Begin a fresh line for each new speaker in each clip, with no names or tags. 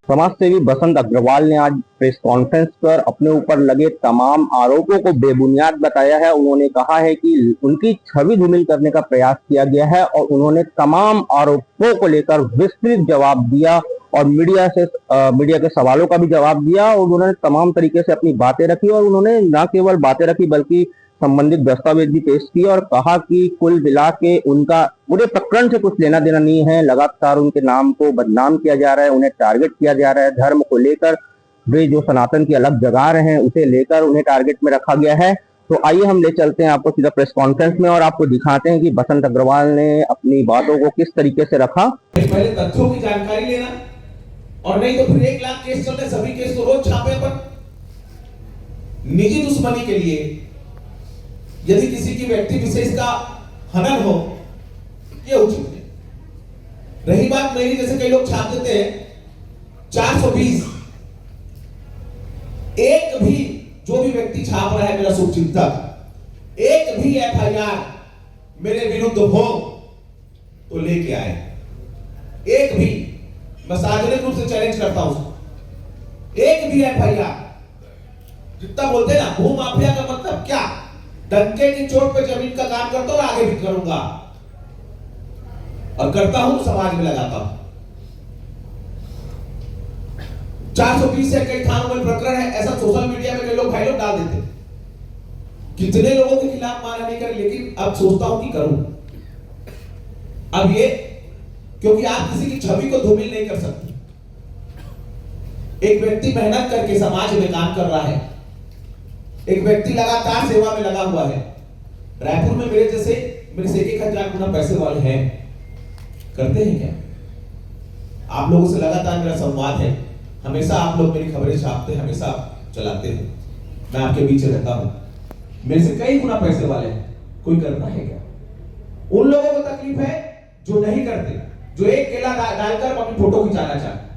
समाजसेवी बसंत अग्रवाल ने आज प्रेस कॉन्फ्रेंस पर अपने ऊपर लगे तमाम आरोपों को बेबुनियाद बताया है। उन्होंने कहा है कि उनकी छवि धूमिल करने का प्रयास किया गया है और उन्होंने तमाम आरोपों को लेकर विस्तृत जवाब दिया और मीडिया के सवालों का भी जवाब दिया और उन्होंने तमाम तरीके से अपनी बातें रखी और उन्होंने न केवल बातें रखी बल्कि संबंधित दस्तावेज भी पेश किए और कहा कि कुल मिला के उनका पूरे प्रकरण से कुछ लेना देना नहीं है। लगातार उनके नाम को बदनाम किया जा रहा है, उन्हें टारगेट किया जा रहा है। धर्म को लेकर वे जो सनातन की अलग जगा रहे हैं उसे लेकर उन्हें टारगेट में रखा गया है। तो आइए हम ले चलते हैं आपको सीधा प्रेस कॉन्फ्रेंस में और आपको दिखाते हैं कि बसंत अग्रवाल ने अपनी बातों को किस तरीके से रखा।
पहले तथ्यों की जानकारी लेना और नहीं तो फिर 1 लाख केस चलते, सभी केस तो रोज छापे पर निजी दुश्मनी के लिए यदि किसी की व्यक्ति विशेष का हनन हो यह उचित है। रही बात मेरी, जैसे कई लोग छाप देते हैं 420, एक भी जो भी व्यक्ति छाप रहा है मेरा शुभचिंतक, एक भी एफआईआर मेरे विरुद्ध हो तो लेके आए। एक भी, मैं सार्वजनिक रूप से चैलेंज करता हूं, एक भी एफआईआर। जितना बोलते हैं ना भू माफिया का मतलब क्या, डंके की चोट पे जमीन का काम करता हूं और आगे भी करूंगा और करता हूं, समाज में लगाता हूं। 420 से कई थानों में प्रकरण है, ऐसा सोशल मीडिया में कई लोग भाई लोग डाल देते कितने लोगों के खिलाफ मानहानि कर, लेकिन अब सोचता हूं कि करूं। अब ये क्योंकि आप किसी की छवि को धूमिल नहीं कर सकते। एक व्यक्ति मेहनत करके समाज में काम कर रहा है, एक व्यक्ति लगातार सेवा में लगा हुआ है। रायपुर में मेरे से 1,000 गुना पैसे वाले हैं, करते हैं क्या? आप लोगों से लगातार मेरा संवाद है, हमेशा आप लोग मेरी खबरें छापते हैं, हमेशा चलाते हैं, मैं आपके बीच रहता हूं। मेरे से कई गुना पैसे वाले हैं, कोई करता है क्या? उन लोगों को तकलीफ है जो नहीं करते, जो एक केला डालकर अपनी फोटो खिंचाना चाहते।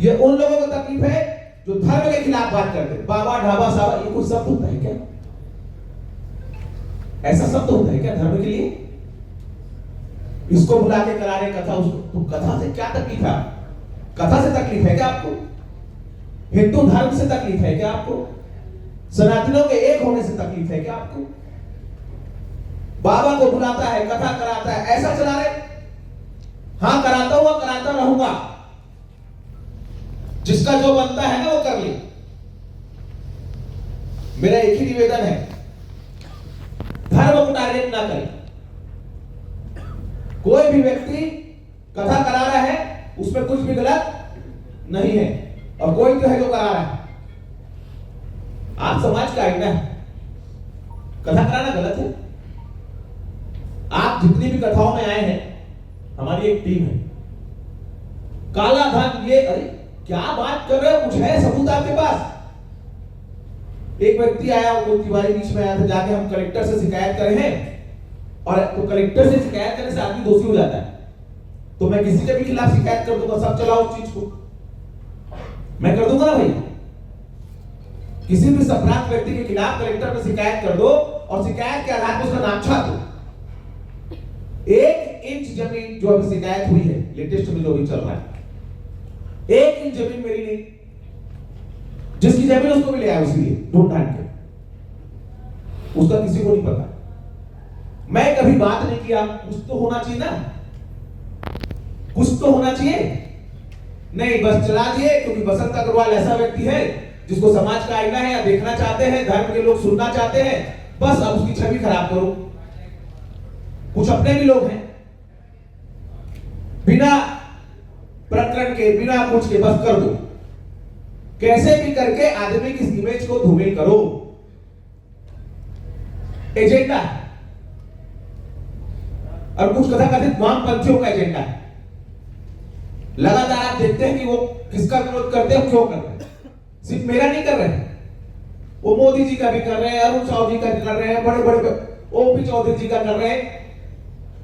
ये उन लोगों को तकलीफ है जो धर्म के खिलाफ बात करते हैं। बाबा ढाबा साबा, ये कुछ शब्द होता है क्या? ऐसा शब्द होता है क्या धर्म के लिए? इसको बुला के करा रहे कथा, उसको तो कथा से क्या तकलीफ है? कथा से तकलीफ है क्या आपको? हिंदू धर्म से तकलीफ है क्या आपको? सनातनों के एक होने से तकलीफ है क्या आपको? बाबा को बुलाता है, कथा कराता है, ऐसा चला रहे। हाँ, कराता हुआ कराता रहूंगा, जिसका जो बनता है ना वो कर ले। मेरा एक ही निवेदन है, धर्म को टारगेट ना करें। कोई भी व्यक्ति कथा करा रहा है, उसमें कुछ भी गलत नहीं है, और कोई तो है जो करा रहा है। आप समाज का आईना है, कथा कराना गलत है। आप जितनी भी कथाओं में आए हैं, हमारी एक टीम है। काला धन, ये अरे क्या बात कर रहे हो? कुछ है सबूत आपके पास? एक व्यक्ति आया, वो तिवारी बीच में आया था, जाके हम कलेक्टर से शिकायत करे हैं, और तो कलेक्टर से शिकायत करने से आदमी दोषी हो जाता है। तो मैं किसी के भी खिलाफ शिकायत कर दूंगा, सब चलाओ उस चीज को, मैं कर दूंगा ना भाई। किसी भी अपराध व्यक्ति के खिलाफ कलेक्टर में शिकायत कर दो और शिकायत के आधार पर उसका नाम छाप दो। 1 इंच जमीन जो अभी शिकायत हुई है, लेटेस्ट में जो भी चल रहा है, 1 इंच जमीन मेरी नहीं, जिसकी जमीन उसको भी ले आया, उसलिए ढूंढ ढांढ के, उसका किसी को नहीं पता। मैं कभी बात नहीं किया, कुछ तो होना चाहिए ना, कुछ तो होना चाहिए। नहीं, बस चला दिए क्योंकि बसंत अग्रवाल ऐसा व्यक्ति है जिसको समाज का आईना है या देखना चाहते हैं, धर्म के लोग सुनना चाहते हैं, बस अब उसकी छवि खराब करो। कुछ अपने भी लोग हैं, बिना प्रकरण के, बिना कुछ के बस कर दो, कैसे भी करके आदमी की इमेज को धूमिल करो। एजेंडा है, और कुछ कथा कथित वामपंथियों का एजेंडा है। लगातार आप देखते हैं कि वो किसका विरोध करते हैं, क्यों करते हैं। सिर्फ मेरा नहीं कर रहे हैं, वो मोदी जी का भी कर रहे हैं, अरुण साहू जी का कर रहे हैं, बड़े बड़े ओपी चौधरी जी का कर रहे हैं,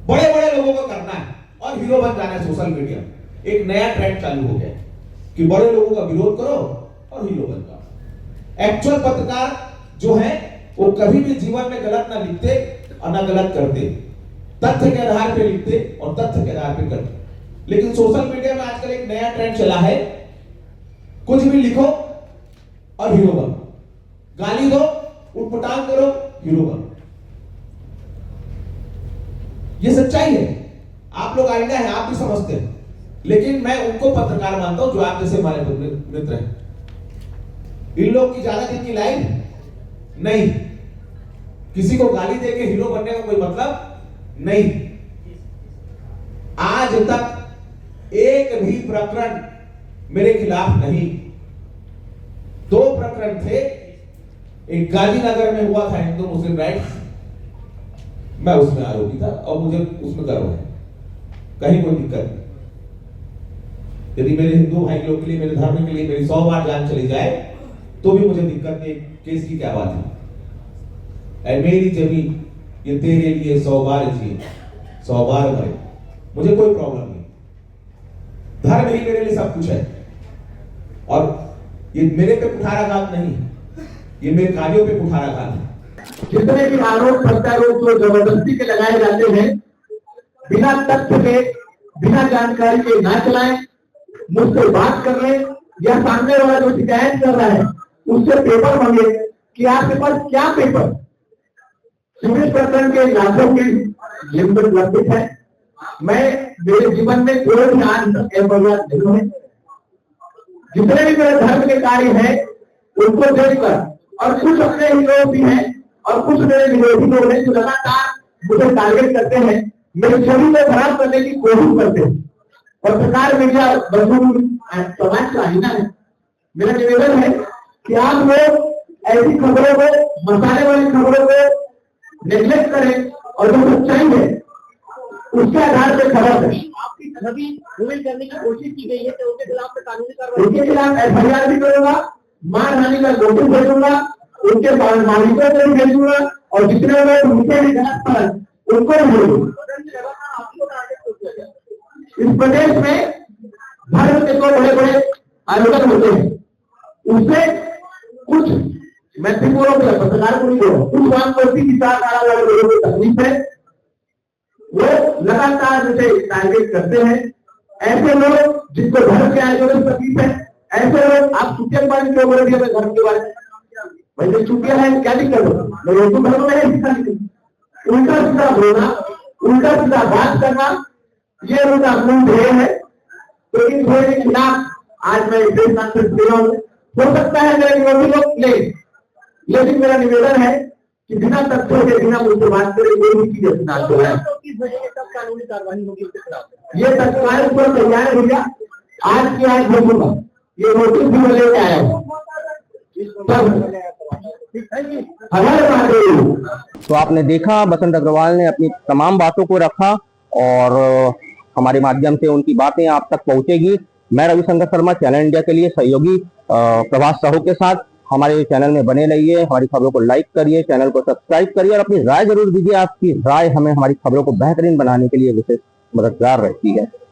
बड़े बड़े लोगों को करना है और हीरो बन जाना है। सोशल मीडिया एक नया ट्रेंड चालू हो गया कि बड़े लोगों का विरोध करो और हीरो बन जाओ। एक्चुअल पत्रकार जो है वो कभी भी जीवन में गलत ना लिखते और ना गलत करते, तथ्य के आधार पे लिखते और तथ्य के आधार पे करते। लेकिन सोशल मीडिया में आजकल एक नया ट्रेंड चला है, कुछ भी लिखो और हीरो बनो, गाली दो, उटपटांग करो, हीरो बनो। ये सच्चाई है। आप लोग आईना है, आप भी समझते हैं, लेकिन मैं उनको पत्रकार मानता हूं जो आप जैसे हमारे मित्र हैं। इन लोग की ज्यादा दिन की लाइफ नहीं, किसी को गाली देके हीरो बनने का कोई मतलब नहीं। आज तक एक भी प्रकरण मेरे खिलाफ नहीं। 2 प्रकरण थे, एक गांधीनगर में हुआ था हिंदू मुस्लिम राइट्स, मैं उसमें आरोपी था और मुझे उसमें गर्व है, कहीं कोई दिक्कत नहीं। यदि मेरे हिंदू भाई लोग के लिए, मेरे धर्म के लिए मेरी 100 बार जान चली जाए तो भी मुझे दिक्कत नहीं, केस की क्या बात है। ऐ मेरी जमीन ये तेरे लिए 100 बार जी, 100 बार मरे, मुझे कोई प्रॉब्लम नहीं। धर्म ही मेरे लिए सब कुछ है और ये मेरे पे कुठाराघात नहीं, ये मेरे कार्यों पे कुठाराघात है।
जितने भी आरोप प्रत्यारोप जो जबरदस्ती के लगाए जाते हैं, बिना तथ्य के, बिना जानकारी के ना चलाएं, मुझसे बात कर ले या सामने वाला जो शिकायत कर रहा है उससे पेपर मांगे कि आपके पास क्या पेपर। सिविल प्रकरण के लाखों की लिमिट लंबित है। मैं मेरे जीवन में कोई भी आज तक एफआईआर नहीं है। जितने भी मेरे धर्म के कार्य हैं उनको देखकर, और कुछ अपने ही लोग भी हैं और कुछ मेरे विरोधी लोग हैं जो लगातार मुझे टारगेट करते हैं, मेरी छवि को खराब करने की कोशिश करते हैं। पत्रकार मीडिया बंधु समाज का आईना है। मेरा निवेदन है कि आप लोग ऐसी खबरों को, मसाले वाली खबरों को नेग्लेक्ट करें और जो सच्चाई है उसके आधार पर खबर है।
आपकी छवि धूमिल करने की कोशिश की गई है तो उनके खिलाफ तो कानूनी कार्रवाई,
उनके खिलाफ एफआईआर भी करूंगा, मानहानि का नोटिस भेजूंगा, उनके मालिकों को भी भेजूंगा और जितने लोग उनके भी गलत पर उनको भी भेजूंगा। इस प्रदेश में धर्म के तो बड़े बड़े आयोजन होते हैं, उससे कुछ मैं फिर बोल रहा हूँ, पत्रकार को नहीं बोल रहा हूँ, कुछ वामपंथी विचारधारा वाले लोगों को तकलीफ है, वो लगातार मुझे टारगेट करते हैं। ऐसे लोग जिनको धर्म के आयोजन से तकलीफ है, ऐसे लोग आप चुटिया के बारे में क्यों बोल दिया मैं धर्म के बारे में? वैसे चुटिया है क्या दिक्कत हो, मैं हिंदू धर्म में उल्टा सीधा बोलना, उल्टा सीधा बात करना, ये उनका मूल ध्येय है। तो इन ध्येय के खिलाफ आज मैं प्रेस कॉन्फ्रेंस दे रहा हूँ। हो सकता है मेरे विरोधी लोग ले, लेकिन मेरा निवेदन है कि बिना तथ्यों के, बिना मुझसे बात करे कोई भी चीज अपना जो है
तब कानूनी कार्रवाई होगी उनके खिलाफ।
ये तत्काल पर तैयार हो गया, आज की आज भेजूंगा, ये नोटिस भी मैं लेके आया हूँ। हमारे बात
तो आपने देखा, बसंत अग्रवाल ने अपनी तमाम बातों को रखा और हमारे माध्यम से उनकी बातें आप तक पहुंचेगी। मैं रविशंकर शर्मा, चैनल इंडिया के लिए सहयोगी प्रभास साहू के साथ। हमारे चैनल में बने रहिए, हमारी खबरों को लाइक करिए, चैनल को सब्सक्राइब करिए और अपनी राय जरूर दीजिए। आपकी राय हमें हमारी खबरों को बेहतरीन बनाने के लिए विशेष मददगार रहती है।